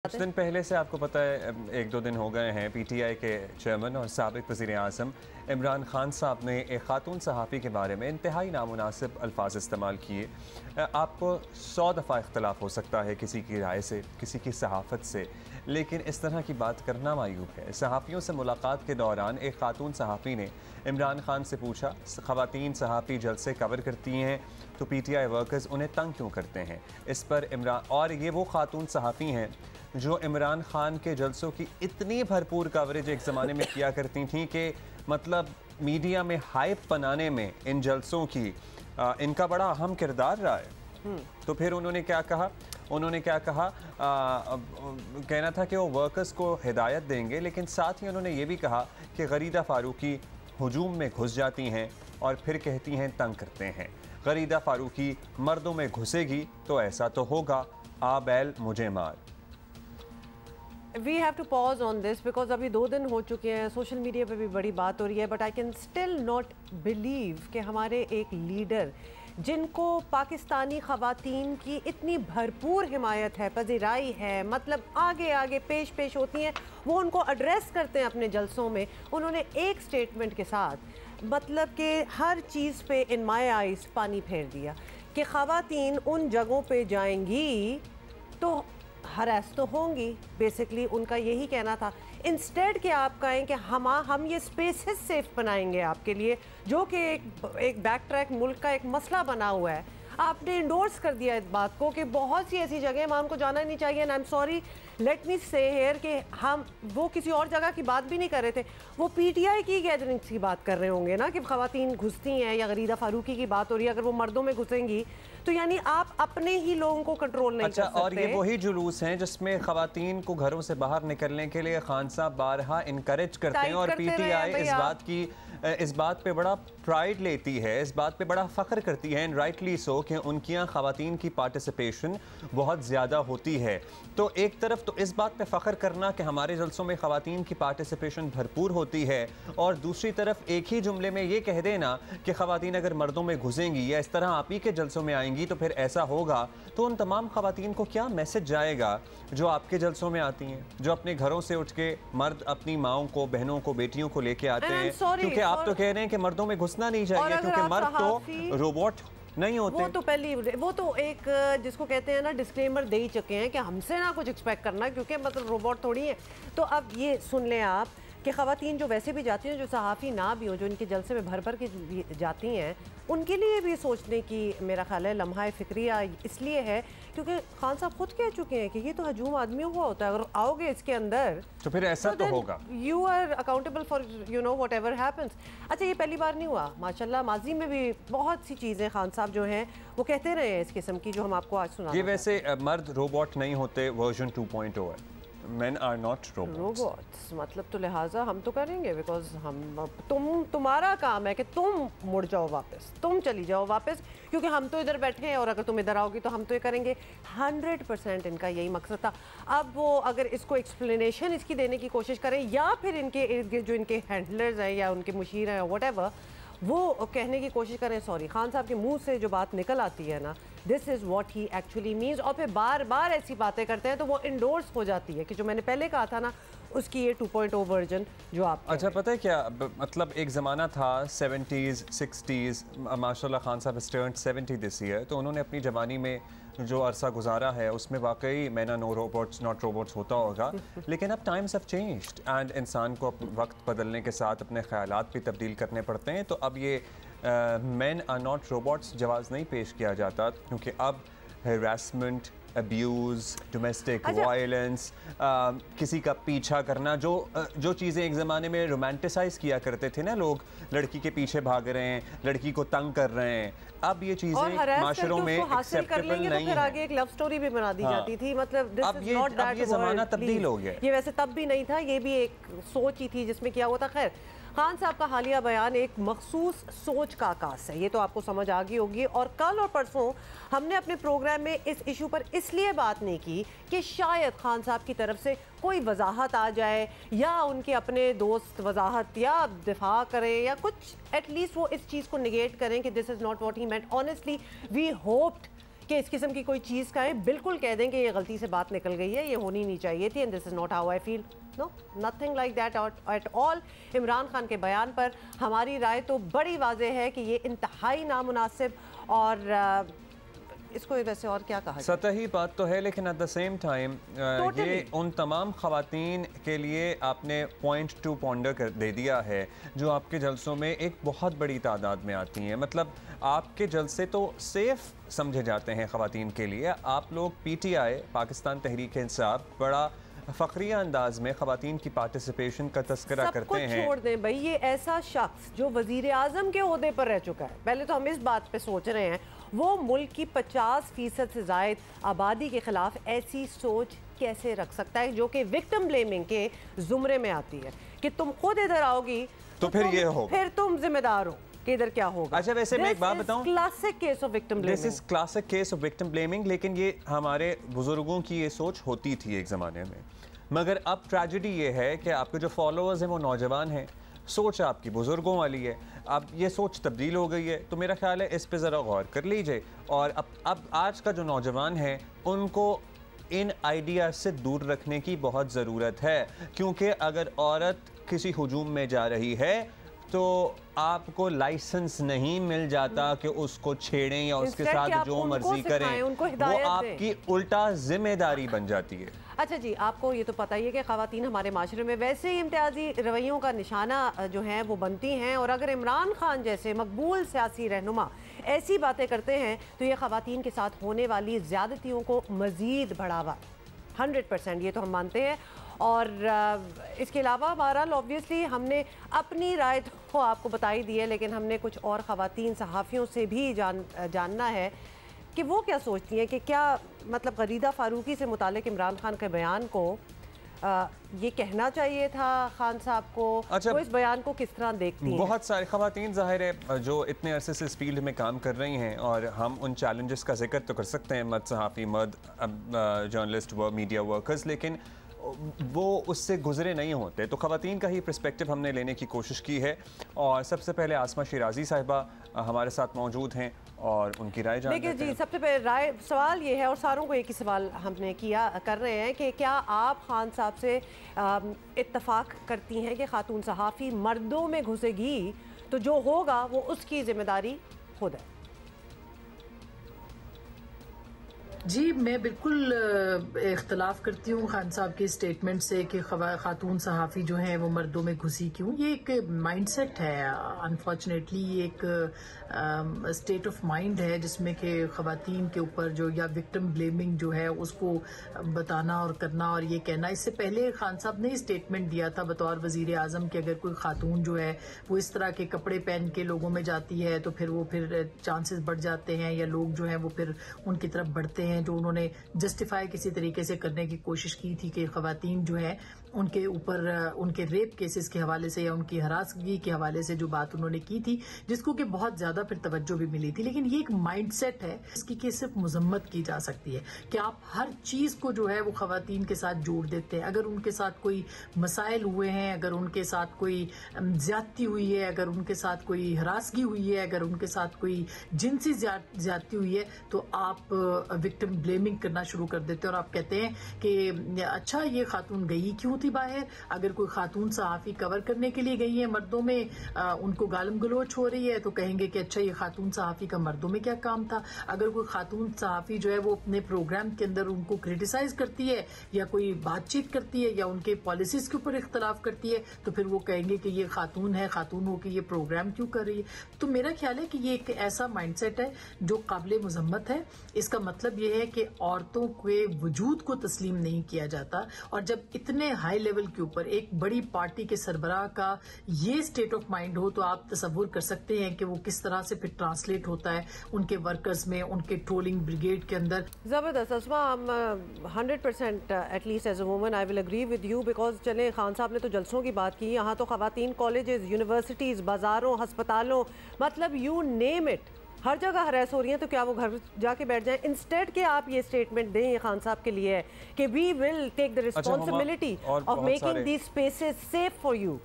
कुछ दिन पहले से आपको पता है, एक दो दिन हो गए हैं, पीटीआई के चेयरमैन और साबिक वज़ीर आज़म इमरान खान साहब ने एक खातून सहाफ़ी के बारे में इंतहाई नामुनासिब अल्फाज इस्तेमाल किए। आपको 100 दफ़ा इख्तलाफ हो सकता है किसी की राय से, किसी की सहाफ़त से, लेकिन इस तरह की बात करना मायूब है। सहाफ़ियों से मुलाकात के दौरान एक खातून सहाफ़ी ने इमरान खान से पूछा, ख़वातीन सहाफ़ी जलसे कवर करती हैं तो पीटीआई वर्कर्स उन्हें तंग क्यों करते हैं। इस पर इमरान, और ये वो खातून सहाफ़ी हैं जो इमरान खान के जलसों की इतनी भरपूर कवरेज एक ज़माने में किया करती थी कि मतलब मीडिया में हाइप बनाने में इन जलसों की इनका बड़ा अहम किरदार रहा है। तो फिर उन्होंने क्या कहा, कहना था कि वो वर्कर्स को हिदायत देंगे, लेकिन साथ ही उन्होंने ये भी कहा कि गरीदा फारूकी हुजूम में घुस जाती हैं और फिर कहती हैं तंग करते हैं। गरीदा फारूकी मर्दों में घुसेगी तो ऐसा तो होगा, आ बैल मुझे मार। We have to pause on this because अभी 2 दिन हो चुके हैं, सोशल मीडिया पे भी बड़ी बात हो रही है, but I can still not believe कि हमारे एक लीडर जिनको पाकिस्तानी ख़वातीन की इतनी भरपूर हिमायत है, पजीराई है, मतलब आगे आगे पेश होती हैं, वो उनको एड्रेस करते हैं अपने जलसों में। उन्होंने एक स्टेटमेंट के साथ मतलब कि हर चीज़ पे इन माय आइज़ पानी फेर दिया कि ख़वातीन उन जगहों पे जाएंगी तो हरास तो होंगी। बेसिकली उनका यही कहना था। इंस्टेड के आप कहें कि हम ये स्पेसेस सेफ बनाएंगे आपके लिए, जो कि एक बैक ट्रैक मुल्क का एक मसला बना हुआ है। आपने इंडोर्स कर दिया इस बात को कि बहुत सी ऐसी जगह वहाँ उनको जाना नहीं चाहिए। And I am sorry, let me से हियर कि हम वो किसी और जगह की बात भी नहीं कर रहे थे, वो पीटीआई की गैदरिंग्स की बात कर रहे होंगे ना कि ख़वातीन घुसती हैं, या गरीदा फारूकी की बात हो रही है। अगर वो मर्दों में घुसेंगी तो यानी आप अपने ही लोगों को कंट्रोल नहीं कर सकते। और ये वही जुलूस हैं जिसमें ख़वातीन को घरों से बाहर निकलने के लिए खान साहब बारहा इनकरेज करते हैं, और पीटीआई इस बात पे बड़ा प्राइड लेती है, इस बात पे बड़ा फ़ख्र करती है, एंड राइटली सो, कि उनकी यहाँ ख़वातीन की पार्टिसिपेशन बहुत ज़्यादा होती है। तो एक तरफ तो इस बात पे फ़ख्र करना कि हमारे जलसों में ख़वातीन की पार्टिसिपेशन भरपूर होती है, और दूसरी तरफ एक ही जुमले में ये कह देना कि ख़वातीन अगर मर्दों में घुसेंगी या इस तरह आप ही के जलसों में आएंगी तो फिर ऐसा होगा, तो उन तमाम ख़वातीन को क्या मैसेज जाएगा जो आपके जलसों में आती हैं, जो अपने घरों से उठ के मर्द अपनी माओं को, बहनों को, बेटियों को लेके आते हैं, क्योंकि आप तो कह रहे हैं कि मर्दों में घुसना नहीं चाहिए क्योंकि मर्द तो रोबोट नहीं होते। वो तो एक जिसको कहते हैं ना डिस्क्लेमर दे ही चुके हैं कि हमसे ना कुछ एक्सपेक्ट करना, क्योंकि मतलब रोबोट थोड़ी है। तो अब ये सुन लें आप कि ख़वातीन जो वैसे भी जाती हैं, जो सहाफ़ी ना भी हो, जो इनके जलसे में भर के जाती हैं, उनके लिए भी सोचने की मेरा ख्याल है लम्हा फ़िक्रिया इसलिए है क्योंकि खान साहब खुद कह चुके हैं कि ये तो हजूम आदमियों को होता है, अगर आओगे इसके अंदर तो फिर ऐसा तो होगा। You are accountable for whatever happens. अच्छा, ये पहली बार नहीं हुआ, माशाल्लाह माजी में भी बहुत सी चीज़ें खान साहब जो हैं वो कहते रहे हैं इस किस्म की, जो हम आपको आज सुना। ये वैसे मर्द रोबोट नहीं होते, वर्जन 2.0 है। Men are not robots। मतलब तो लिहाजा हम तो करेंगे, बिकॉज हम तुम्हारा काम है कि तुम मुड़ जाओ वापस, तुम चली जाओ वापस, क्योंकि हम तो इधर बैठे हैं और अगर तुम इधर आओगी तो हम तो ये करेंगे। 100% इनका यही मकसद था। अब वो अगर इसको एक्सप्लेनेशन इसकी देने की कोशिश करें, या फिर इनके इर्द गिर्द जो इनके हैंडलर्स हैं या उनके मुशीर हैं व्हाटएवर, वो कहने की कोशिश करें सॉरी, खान साहब के मुंह से जो बात निकल आती है ना, this is what he actually means, और फिर बार बार ऐसी बातें करते हैं तो वो इंडोर्स हो जाती है कि जो मैंने पहले कहा था ना, उसकी ये 2.0 वर्जन जो आप। अच्छा, पता है क्या मतलब, एक ज़माना था 70s 60s, माशाल्लाह खान साहब टर्न्ड 70 दिस ईयर, तो उन्होंने अपनी जवानी में जो अरसा गुजारा है उसमें वाकई मैंने नो रोबोट्स नॉट रोबोट्स होता होगा, लेकिन अब टाइम्स हैव चेंज्ड एंड इंसान को वक्त बदलने के साथ अपने ख्यालात भी तब्दील करने पड़ते हैं। तो अब ये मैन आर नॉट रोबोट्स जवाज़ नहीं पेश किया जाता, क्योंकि अब हैरेसमेंट, अब्यूज़, डोमेस्टिक वायलेंस, किसी का पीछा करना, जो चीज़ें एक ज़माने में रोमांटिसाइज़ किया करते थे ना लोग, लड़की के पीछे भाग रहे हैं, लड़की को तंग कर रहे हैं, अब ये चीज़ें माशरों में एक्सेप्टेबल नहीं है। तो आगे एक लव स्टोरी भी बना दी जाती थी, मतलब अब ये ज़माना तब्दील हो गया। ये वैसे तब भी नहीं था, ये भी एक सोच ही थी जिसमें किया हुआ था। खैर, खान साहब का हालिया बयान एक मखसूस सोच का आकाश है, ये तो आपको समझ आ गई होगी। और कल और परसों हमने अपने प्रोग्राम में इस इशू पर इसलिए बात नहीं की कि शायद खान साहब की तरफ से कोई वजाहत आ जाए, या उनके अपने दोस्त वजाहत या दिफा करें, या कुछ एटलीस्ट वो इस चीज़ को निगेट करें कि this is not what he meant. Honestly we hoped कि इस किस्म की कोई चीज़ का है, बिल्कुल कह दें कि ये गलती से बात निकल गई है, ये होनी नहीं चाहिए थी, and this is not how I feel. No, nothing like that at all. Imran Khan के बयान पर हमारी राय तो बड़ी वाज़ेह है कि ये इंतहाई नामुनासिब, और इसको वैसे और क्या कहा, सतही बात तो है, लेकिन एट द सेम टाइम ये उन तमाम ख़वातीन के लिए आपने पॉइंट टू पॉन्डर कर दे दिया है जो आपके जलसों में एक बहुत बड़ी तादाद में आती हैं। मतलब आपके जलसे तो सेफ़ समझे जाते हैं ख़वातीन के लिए। आप लोग PTI पाकिस्तान तहरीक इंसाफ बड़ा फ़ख्रिया अंदाज में ख़वातीन की पार्टिसिपेशन का तस्करा करते हैं। छोड़ दें भाई, ये ऐसा शख्स जो वज़ीर आज़म के ओहदे पर रह चुका है, पहले तो हम इस बात पे सोच रहे हैं, वो मुल्क की 50% से ज़ायद आबादी के ख़िलाफ़ ऐसी सोच कैसे रख सकता है जो कि विक्टिम ब्लेमिंग के ज़ुमरे में आती है कि तुम खुद इधर आओगी तो फिर ये हो, फिर तुम जिम्मेदार हो कि इधर क्या होगा। अच्छा, वैसे मैं एक बात बताऊं, classic case of victim blaming, this is classic case of victim blaming. लेकिन ये हमारे बुजुर्गों की ये सोच होती थी एक ज़माने में, मगर अब ट्रेजेडी ये है कि आपके जो फॉलोअर्स हैं वो नौजवान हैं, सोच आपकी बुजुर्गों वाली है। अब ये सोच तब्दील हो गई है, तो मेरा ख्याल है इस पे ज़रा गौर कर लीजिए। और अब आज का जो नौजवान है उनको इन आइडिया से दूर रखने की बहुत ज़रूरत है, क्योंकि अगर औरत किसी हुजूम में जा रही है तो आपको लाइसेंस नहीं मिल जाता कि उसको छेड़ें या उसके साथ जो मर्जी करें, वो आपकी उल्टा जिम्मेदारी बन जाती है। अच्छा जी, आपको ये तो पता ही है कि ख़वातीन हमारे माशरे में वैसे ही इम्तियाजी रवैयों का निशाना जो है वो बनती हैं, और अगर इमरान खान जैसे मकबूल सियासी रहनुमा ऐसी बातें करते हैं तो ये ख़वातीन के साथ होने वाली ज़्यादतियों को मज़ीद बढ़ावा 100%, ये तो हम मानते हैं। और इसके अलावा बहरहाल ऑब्वियसली हमने अपनी राय तो आपको बताई दी है, लेकिन हमने कुछ और ख़वातीन सहाफ़ियों से भी जानना है कि वो क्या सोचती हैं कि क्या मतलब गरीदा फ़ारूकी से मुतालिक इमरान खान के बयान को ये कहना चाहिए था खान साहब को। अच्छा, वो इस बयान को किस तरह देखती हैं? बहुत सारी ख़वातीन ज़ाहिर है जो इतने अरसे से इस फील्ड में काम कर रही हैं, और हम उन चैलेंजेस का जिक्र तो कर सकते हैं, मर्द सहाफ़ी, मर्द जर्नलिस्ट व मीडिया वर्कर्स, लेकिन वो उससे गुजरे नहीं होते। तो ख़वातीन का ही पर्सपेक्टिव हमने लेने की कोशिश की है, और सबसे पहले आसमा शिराजी साहिबा हमारे साथ मौजूद हैं और उनकी राय जानते हैं। जी, सबसे पहले राय सवाल ये है, और सारों को एक ही सवाल हमने कर रहे हैं कि क्या आप खान साहब से इत्तफाक करती हैं कि खातून सहाफ़ी मर्दों में घुसेगी तो जो होगा वो उसकी जिम्मेदारी खुद है? जी, मैं बिल्कुल इख्तलाफ करती हूँ खान साहब के स्टेटमेंट से कि खातून सहाफ़ी जो हैं वो मर्दों में घुसी क्यों। ये एक माइंडसेट है, अनफॉर्चुनेटली ये एक स्टेट ऑफ माइंड है जिसमें कि ख़वातीन के ऊपर जो या विक्टिम ब्लेमिंग जो है उसको बताना और करना और ये कहना। इससे पहले खान साहब ने स्टेटमेंट दिया था बतौर वज़ीर आज़म कि अगर कोई खातून जो है वो इस तरह के कपड़े पहन के लोगों में जाती है तो फिर चांसेस बढ़ जाते हैं, या लोग जो हैं वो फिर उनकी तरफ बढ़ते हैं, जो उन्होंने जस्टिफाई किसी तरीके से करने की कोशिश की थी कि ख़वातीन जो है उनके ऊपर उनके रेप केसेस के हवाले से या उनकी हरासगी के हवाले से जो बात उन्होंने की थी, जिसको कि बहुत ज्यादा फिर तवज्जो भी मिली थी। लेकिन ये एक माइंडसेट है इसकी कि सिर्फ मजम्मत की जा सकती है कि आप हर चीज को जो है वो ख़वातीन के साथ जोड़ देते हैं। अगर उनके साथ कोई मसाइल हुए हैं, अगर उनके साथ कोई ज्यादती हुई है, अगर उनके साथ कोई हरासगी हुई है, अगर उनके साथ कोई जिनसी ज्यादती हुई है, तो आप विक्टिम ब्लेमिंग करना शुरू कर देते हैं और आप कहते हैं कि अच्छा ये खातून गई क्यों थी बाहर। अगर कोई खातून सहाफ़ी कवर करने के लिए गई है मर्दों में, उनको गालम गलोच हो रही है, तो कहेंगे कि अच्छा ये खातून सहाफ़ी का मर्दों में क्या काम था। अगर कोई खातून सहाफ़ी जो है वो अपने प्रोग्राम के अंदर उनको क्रिटिसाइज करती है या कोई बातचीत करती है या उनके पॉलिसीज के ऊपर इख्तलाफ करती है, तो फिर वो कहेंगे कि ये खातून है, खातून हो के ये प्रोग्राम क्यों कर रही है। तो मेरा ख्याल है कि ये एक ऐसा माइंडसेट है जो काबिल मजम्मत है। इसका मतलब ये है कि औरतों के वजूद को तस्लीम नहीं किया जाता, और जब इतने हाई लेवल के ऊपर एक बड़ी पार्टी के सरबराह का ये स्टेट ऑफ माइंड हो, तो आप तसव्वुर कर सकते हैं कि वो किस तरह से फिर ट्रांसलेट होता है उनके वर्कर्स में, उनके ट्रोलिंग ब्रिगेड के अंदर। जबरदस्त Asma, 100% at least as a woman I will agree with you, because चले खान साहब ने तो जलसों की बात की, यहाँ तो खवातीन कॉलेजेस, यूनिवर्सिटीज, बाजारों, अस्पतालों, मतलब यू नेम इट, हर जगह हरास हो रही है। तो क्या वो घर जाके बैठ जाएं? इंस्टेड के आप ये स्टेटमेंट दें, ये खान साहब के लिए है कि we will take the responsibility of making these spaces safe for you.